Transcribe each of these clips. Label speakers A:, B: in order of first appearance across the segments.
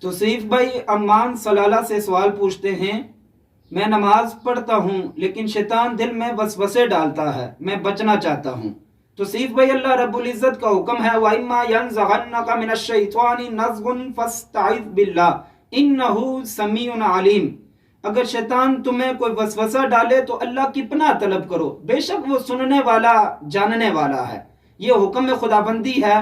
A: توصیف بھائی امان صلالہ سے سوال پوچھتے ہیں، میں نماز پڑھتا ہوں لیکن شیطان دل میں وسوسے ڈالتا ہے، میں بچنا چاہتا ہوں۔ توصیف بھائی اللہ رب العزت کا حکم ہے وَإِمَّا يَنزَغَنَّكَ مِنَ الشَّيْطَانِ نَزْغٌ فَاسْتَعِذْ بِاللَّهِ إِنَّهُ سَمِيعٌ عَلِيمٌ۔ اگر شیطان تمہیں کوئی وسوسہ ڈالے تو اللہ کی پناہ طلب کرو، بے شک وہ سننے والا جاننے والا ہے۔ یہ حکم خداوندی ہے،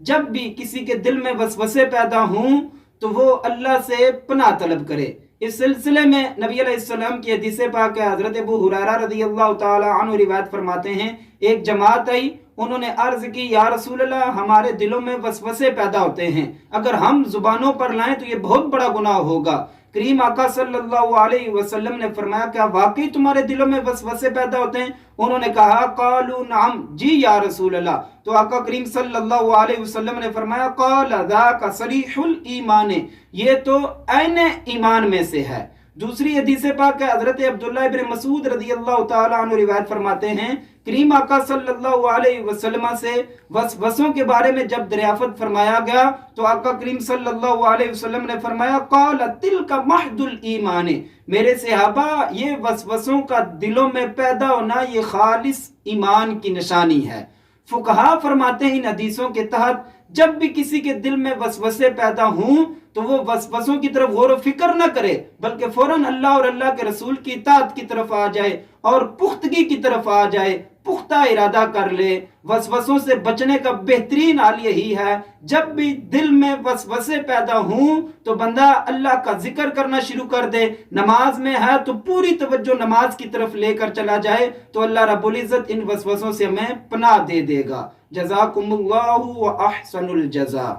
A: جب بھی کسی کے دل میں وسوسے پیدا ہوں تو وہ اللہ سے پناہ طلب کرے۔ اس سلسلے میں نبی علیہ السلام کی حدیث پاک ہے، حضرت ابو ہریرہ رضی اللہ تعالی عنہ روایت فرماتے ہیں، ایک جماعت آئی، انہوں نے عرض کی یا رسول اللہ ہمارے دلوں میں وسوسے پیدا ہوتے ہیں، اگر ہم زبانوں پر لائیں تو یہ بہت بڑا گناہ ہوگا۔ کریم آقا صلی اللہ علیہ وسلم نے فرمایا کیا واقعی تمہارے دلوں میں وسوسے پیدا ہوتے ہیں؟ انہوں نے کہا قالوا نعم، جی یا رسول اللہ۔ تو آقا کریم صلی اللہ علیہ وسلم نے فرمایا قال ذاک صریح الایمان، یہ تو عین ایمان میں سے ہے۔ دوسری حدیث پاک ہے، حضرت عبداللہ ابن مسعود رضی اللہ تعالی عنہ روایت فرماتے ہیں، کریم آقا صلی اللہ علیہ وسلم سے وسوسوں کے بارے میں جب دریافت فرمایا گیا تو آقا کریم صلی اللہ علیہ وسلم نے فرمایا قال تلک محض الایمان، میرے صحابہ یہ وسوسوں کا دلوں میں پیدا ہونا یہ خالص ایمان کی نشانی ہے۔ فقہا فرماتے ہیں ان حدیثوں کے تحت جب بھی کسی کے دل میں وسوسے پیدا ہوں تو وہ وسوسوں کی طرف غور و فکر نہ کرے، بلکہ فوراً اللہ اور اللہ کے رسول کی اطاعت کی طرف آ جائے اور پختگی کی طرف آ جائے، پختہ ارادہ کر لے۔ وسوسوں سے بچنے کا بہترین حال یہی ہے، جب بھی دل میں وسوسے پیدا ہوں تو بندہ اللہ کا ذکر کرنا شروع کر دے، نماز میں ہے تو پوری توجہ نماز کی طرف لے کر چلا جائے تو اللہ رب العزت ان وسوسوں سے ہمیں پناہ دے دے گا۔ جزاکم اللہ و احسن الجزاء۔